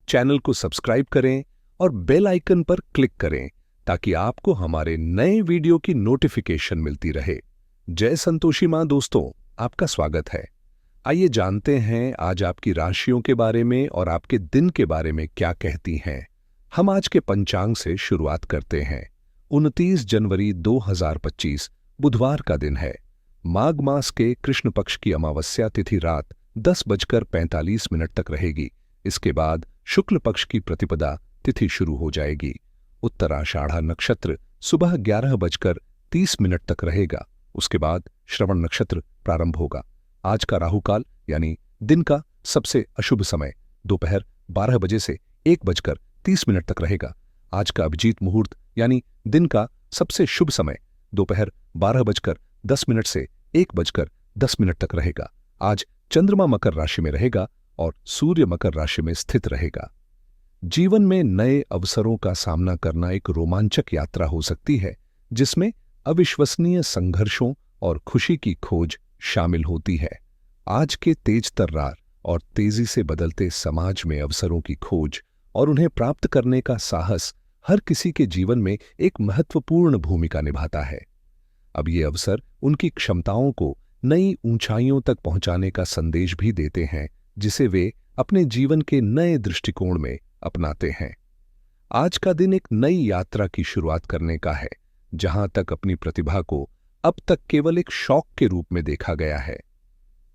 Channel को subscribe करें और बेल आइकन पर क्लिक करें ताकि आपको हमारे नए वीडियो की नोटिफिकेशन मिलती रहे। जय संतोषी माँ दोस्तों, आपका स्वागत है। आइए जानते हैं आज आपकी राशियों के बारे में और आपके दिन के बारे में क्या कहती हैं। हम आज के पंचांग से शुरुआत करते हैं। 29 जनवरी 2025 बुधवार का दिन है। माघ मास के कृष्ण पक्ष की अमावस्या तिथि रात 10:45 तक रहेगी। इसके बाद शुक्ल पक्ष की प्रतिपदा तिथि शुरू हो जाएगी। उत्तराषाढ़ा नक्षत्र सुबह 11:30 तक रहेगा। उसके बाद श्रवण नक्षत्र प्रारंभ होगा। आज का राहुकाल यानी दिन का सबसे अशुभ समय दोपहर 12 बजे से 1:30 तक रहेगा। आज का अभिजीत मुहूर्त यानी दिन का सबसे शुभ समय दोपहर 12:10 से 1:10 तक रहेगा। आज चंद्रमा मकर राशि में रहेगा और सूर्य मकर राशि में स्थित रहेगा। जीवन में नए अवसरों का सामना करना एक रोमांचक यात्रा हो सकती है, जिसमें अविश्वसनीय संघर्षों और खुशी की खोज शामिल होती है। आज के तेज तर्रार और तेजी से बदलते समाज में अवसरों की खोज और उन्हें प्राप्त करने का साहस हर किसी के जीवन में एक महत्वपूर्ण भूमिका निभाता है। अब ये अवसर उनकी क्षमताओं को नई ऊंचाइयों तक पहुंचाने का संदेश भी देते हैं, जिसे वे अपने जीवन के नए दृष्टिकोण में अपनाते हैं। आज का दिन एक नई यात्रा की शुरुआत करने का है, जहां तक अपनी प्रतिभा को अब तक केवल एक शौक के रूप में देखा गया है।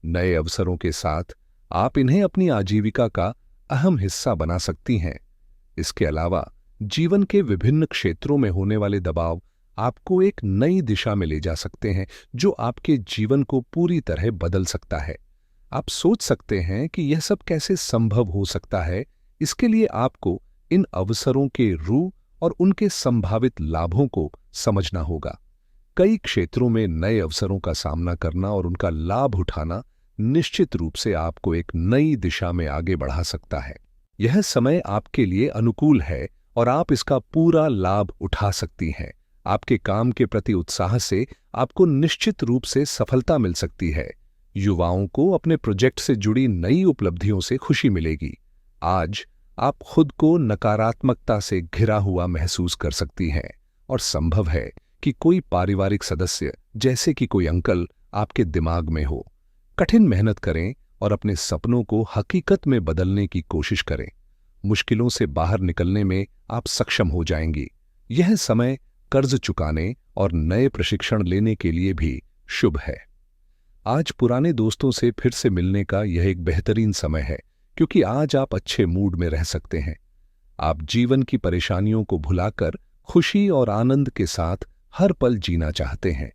नए अवसरों के साथ आप इन्हें अपनी आजीविका का अहम हिस्सा बना सकती हैं। इसके अलावा जीवन के विभिन्न क्षेत्रों में होने वाले दबाव आपको एक नई दिशा में ले जा सकते हैं, जो आपके जीवन को पूरी तरह बदल सकता है। आप सोच सकते हैं कि यह सब कैसे संभव हो सकता है। इसके लिए आपको इन अवसरों के रूप और उनके संभावित लाभों को समझना होगा। कई क्षेत्रों में नए अवसरों का सामना करना और उनका लाभ उठाना निश्चित रूप से आपको एक नई दिशा में आगे बढ़ा सकता है। यह समय आपके लिए अनुकूल है और आप इसका पूरा लाभ उठा सकती हैं। आपके काम के प्रति उत्साह से आपको निश्चित रूप से सफलता मिल सकती है। युवाओं को अपने प्रोजेक्ट से जुड़ी नई उपलब्धियों से खुशी मिलेगी। आज आप खुद को नकारात्मकता से घिरा हुआ महसूस कर सकती हैं और संभव है कि कोई पारिवारिक सदस्य जैसे कि कोई अंकल आपके दिमाग में हो। कठिन मेहनत करें और अपने सपनों को हकीकत में बदलने की कोशिश करें। मुश्किलों से बाहर निकलने में आप सक्षम हो जाएंगी। यह समय कर्ज चुकाने और नए प्रशिक्षण लेने के लिए भी शुभ है। आज पुराने दोस्तों से फिर से मिलने का यह एक बेहतरीन समय है, क्योंकि आज आप अच्छे मूड में रह सकते हैं। आप जीवन की परेशानियों को भुलाकर खुशी और आनंद के साथ हर पल जीना चाहते हैं।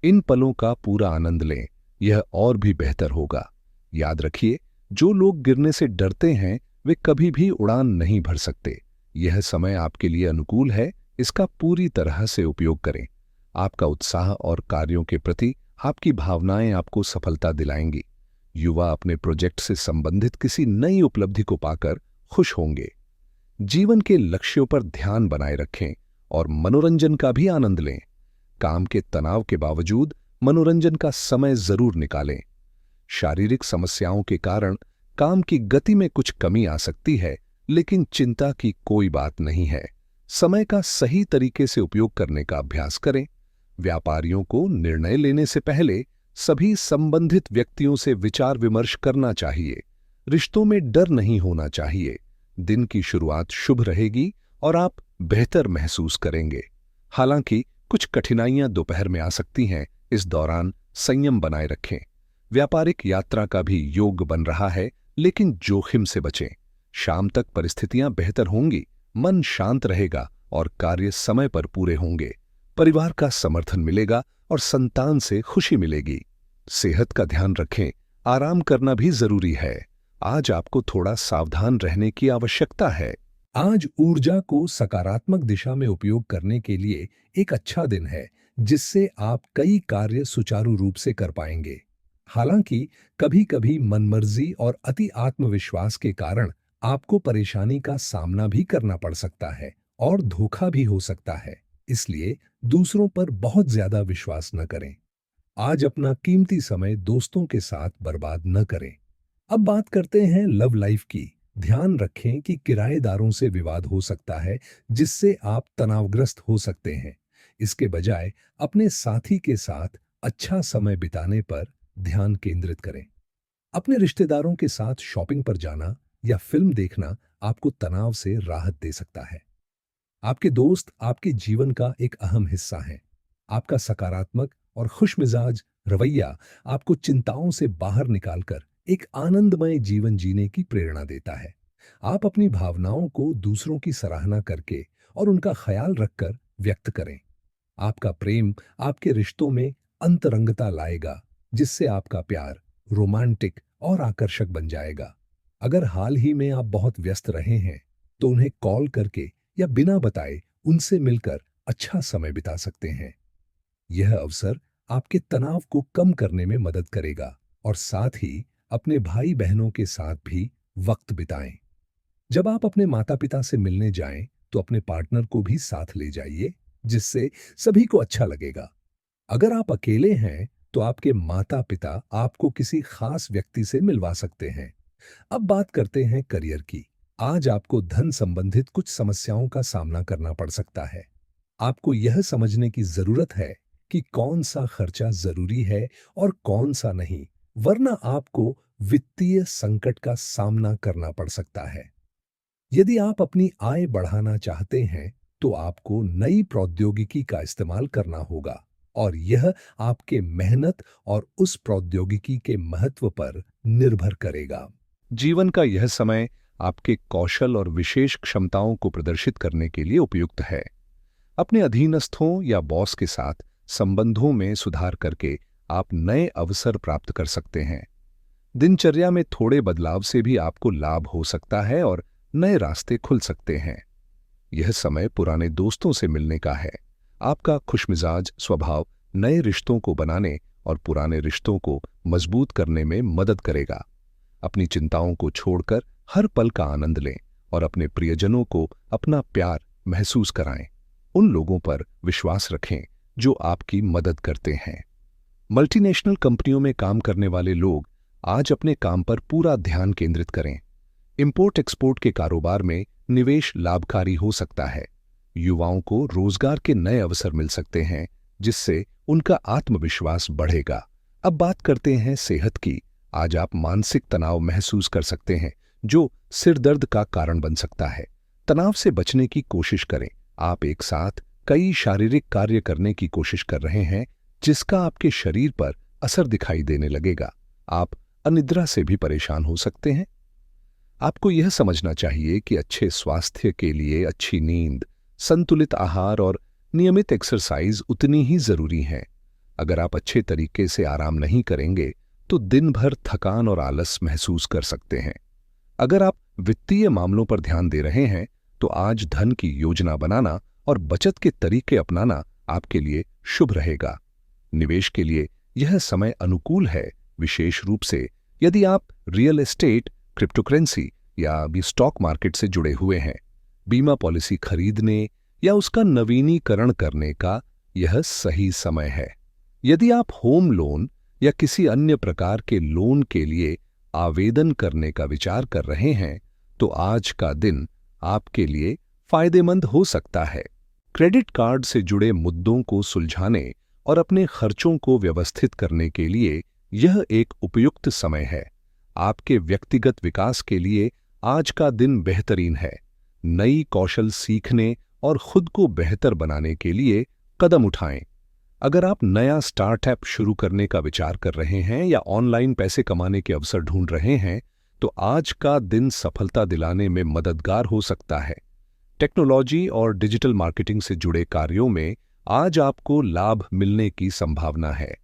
इन पलों का पूरा आनंद लें, यह और भी बेहतर होगा। याद रखिए, जो लोग गिरने से डरते हैं वे कभी भी उड़ान नहीं भर सकते। यह समय आपके लिए अनुकूल है, इसका पूरी तरह से उपयोग करें। आपका उत्साह और कार्यों के प्रति आपकी भावनाएं आपको सफलता दिलाएंगी। युवा अपने प्रोजेक्ट से संबंधित किसी नई उपलब्धि को पाकर खुश होंगे। जीवन के लक्ष्यों पर ध्यान बनाए रखें और मनोरंजन का भी आनंद लें। काम के तनाव के बावजूद मनोरंजन का समय जरूर निकालें। शारीरिक समस्याओं के कारण काम की गति में कुछ कमी आ सकती है, लेकिन चिंता की कोई बात नहीं है। समय का सही तरीके से उपयोग करने का अभ्यास करें। व्यापारियों को निर्णय लेने से पहले सभी संबंधित व्यक्तियों से विचार विमर्श करना चाहिए। रिश्तों में डर नहीं होना चाहिए। दिन की शुरुआत शुभ रहेगी और आप बेहतर महसूस करेंगे। हालांकि कुछ कठिनाइयां दोपहर में आ सकती हैं, इस दौरान संयम बनाए रखें। व्यापारिक यात्रा का भी योग बन रहा है, लेकिन जोखिम से बचें। शाम तक परिस्थितियां बेहतर होंगी, मन शांत रहेगा और कार्य समय पर पूरे होंगे। परिवार का समर्थन मिलेगा और संतान से खुशी मिलेगी। सेहत का ध्यान रखें, आराम करना भी जरूरी है। आज आपको थोड़ा सावधान रहने की आवश्यकता है। आज ऊर्जा को सकारात्मक दिशा में उपयोग करने के लिए एक अच्छा दिन है, जिससे आप कई कार्य सुचारू रूप से कर पाएंगे। हालांकि कभी-कभी मनमर्जी और अति आत्मविश्वास के कारण आपको परेशानी का सामना भी करना पड़ सकता है और धोखा भी हो सकता है। इसलिए दूसरों पर बहुत ज्यादा विश्वास न करें। आज अपना कीमती समय दोस्तों के साथ बर्बाद न करें। अब बात करते हैं लव लाइफ की। ध्यान रखें कि किराएदारों से विवाद हो सकता है, जिससे आप तनावग्रस्त हो सकते हैं। इसके बजाय अपने साथी के साथ अच्छा समय बिताने पर ध्यान केंद्रित करें। अपने रिश्तेदारों के साथ शॉपिंग पर जाना या फिल्म देखना आपको तनाव से राहत दे सकता है। आपके दोस्त आपके जीवन का एक अहम हिस्सा हैं। आपका सकारात्मक और खुशमिजाज रवैया आपको चिंताओं से बाहर निकालकर एक आनंदमय जीवन जीने की प्रेरणा देता है। आप अपनी भावनाओं को दूसरों की सराहना करके और उनका ख्याल रखकर व्यक्त करें। आपका प्रेम आपके रिश्तों में अंतरंगता लाएगा, जिससे आपका प्यार रोमांटिक और आकर्षक बन जाएगा। अगर हाल ही में आप बहुत व्यस्त रहे हैं, तो उन्हें कॉल करके या बिना बताए उनसे मिलकर अच्छा समय बिता सकते हैं। यह अवसर आपके तनाव को कम करने में मदद करेगा और साथ ही अपने भाई बहनों के साथ भी वक्त बिताएं। जब आप अपने माता पिता से मिलने जाएं, तो अपने पार्टनर को भी साथ ले जाइए, जिससे सभी को अच्छा लगेगा। अगर आप अकेले हैं, तो आपके माता पिता आपको किसी खास व्यक्ति से मिलवा सकते हैं। अब बात करते हैं करियर की। आज आपको धन संबंधित कुछ समस्याओं का सामना करना पड़ सकता है। आपको यह समझने की जरूरत है कि कौन सा खर्चा जरूरी है और कौन सा नहीं, वरना आपको वित्तीय संकट का सामना करना पड़ सकता है। यदि आप अपनी आय बढ़ाना चाहते हैं, तो आपको नई प्रौद्योगिकी का इस्तेमाल करना होगा और यह आपके मेहनत और उस प्रौद्योगिकी के महत्व पर निर्भर करेगा। जीवन का यह समय आपके कौशल और विशेष क्षमताओं को प्रदर्शित करने के लिए उपयुक्त है। अपने अधीनस्थों या बॉस के साथ संबंधों में सुधार करके आप नए अवसर प्राप्त कर सकते हैं। दिनचर्या में थोड़े बदलाव से भी आपको लाभ हो सकता है और नए रास्ते खुल सकते हैं। यह समय पुराने दोस्तों से मिलने का है। आपका खुशमिजाज स्वभाव नए रिश्तों को बनाने और पुराने रिश्तों को मजबूत करने में मदद करेगा। अपनी चिंताओं को छोड़कर हर पल का आनंद लें और अपने प्रियजनों को अपना प्यार महसूस कराएं। उन लोगों पर विश्वास रखें जो आपकी मदद करते हैं। मल्टीनेशनल कंपनियों में काम करने वाले लोग आज अपने काम पर पूरा ध्यान केंद्रित करें। इंपोर्ट एक्सपोर्ट के कारोबार में निवेश लाभकारी हो सकता है। युवाओं को रोजगार के नए अवसर मिल सकते हैं, जिससे उनका आत्मविश्वास बढ़ेगा। अब बात करते हैं सेहत की। आज आप मानसिक तनाव महसूस कर सकते हैं, जो सिर दर्द का कारण बन सकता है। तनाव से बचने की कोशिश करें। आप एक साथ कई शारीरिक कार्य करने की कोशिश कर रहे हैं, जिसका आपके शरीर पर असर दिखाई देने लगेगा। आप अनिद्रा से भी परेशान हो सकते हैं। आपको यह समझना चाहिए कि अच्छे स्वास्थ्य के लिए अच्छी नींद, संतुलित आहार और नियमित एक्सरसाइज उतनी ही जरूरी हैं। अगर आप अच्छे तरीके से आराम नहीं करेंगे, तो दिन भर थकान और आलस महसूस कर सकते हैं। अगर आप वित्तीय मामलों पर ध्यान दे रहे हैं, तो आज धन की योजना बनाना और बचत के तरीके अपनाना आपके लिए शुभ रहेगा। निवेश के लिए यह समय अनुकूल है, विशेष रूप से यदि आप रियल एस्टेट, क्रिप्टोकरेंसी या भी स्टॉक मार्केट से जुड़े हुए हैं। बीमा पॉलिसी खरीदने या उसका नवीनीकरण करने का यह सही समय है। यदि आप होम लोन या किसी अन्य प्रकार के लोन के लिए आवेदन करने का विचार कर रहे हैं, तो आज का दिन आपके लिए फायदेमंद हो सकता है। क्रेडिट कार्ड से जुड़े मुद्दों को सुलझाने और अपने खर्चों को व्यवस्थित करने के लिए यह एक उपयुक्त समय है। आपके व्यक्तिगत विकास के लिए आज का दिन बेहतरीन है। नई कौशल सीखने और खुद को बेहतर बनाने के लिए कदम उठाएं। अगर आप नया स्टार्टअप शुरू करने का विचार कर रहे हैं या ऑनलाइन पैसे कमाने के अवसर ढूंढ रहे हैं, तो आज का दिन सफलता दिलाने में मददगार हो सकता है। टेक्नोलॉजी और डिजिटल मार्केटिंग से जुड़े कार्यों में आज आपको लाभ मिलने की संभावना है।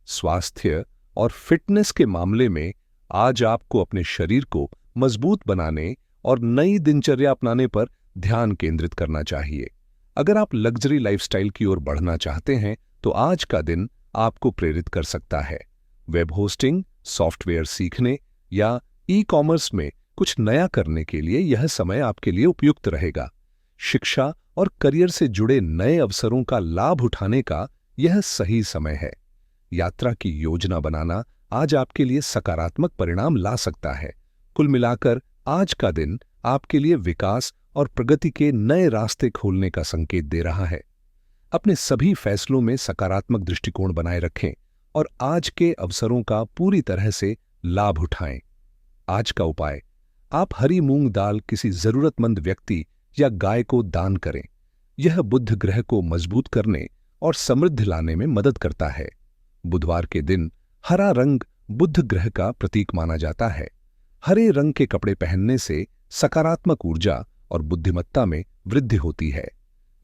स्वास्थ्य और फिटनेस के मामले में आज आपको अपने शरीर को मजबूत बनाने और नई दिनचर्या अपनाने पर ध्यान केंद्रित करना चाहिए। अगर आप लग्जरी लाइफस्टाइल की ओर बढ़ना चाहते हैं, तो आज का दिन आपको प्रेरित कर सकता है। वेब होस्टिंग, सॉफ्टवेयर सीखने या ई-कॉमर्स में कुछ नया करने के लिए यह समय आपके लिए उपयुक्त रहेगा। शिक्षा और करियर से जुड़े नए अवसरों का लाभ उठाने का यह सही समय है। यात्रा की योजना बनाना आज आपके लिए सकारात्मक परिणाम ला सकता है। कुल मिलाकर आज का दिन आपके लिए विकास और प्रगति के नए रास्ते खोलने का संकेत दे रहा है। अपने सभी फैसलों में सकारात्मक दृष्टिकोण बनाए रखें और आज के अवसरों का पूरी तरह से लाभ उठाएं। आज का उपाय, आप हरी मूंग दाल किसी जरूरतमंद व्यक्ति या गाय को दान करें। यह बुध ग्रह को मजबूत करने और समृद्धि लाने में मदद करता है। बुधवार के दिन हरा रंग बुध ग्रह का प्रतीक माना जाता है। हरे रंग के कपड़े पहनने से सकारात्मक ऊर्जा और बुद्धिमत्ता में वृद्धि होती है।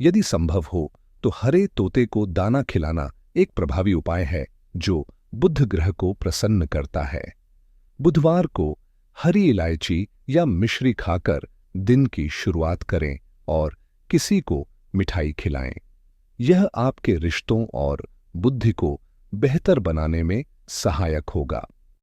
यदि संभव हो तो हरे तोते को दाना खिलाना एक प्रभावी उपाय है जो बुध ग्रह को प्रसन्न करता है। बुधवार को हरी इलायची या मिश्री खाकर दिन की शुरुआत करें और किसी को मिठाई खिलाएं। यह आपके रिश्तों और बुद्धि को बेहतर बनाने में सहायक होगा।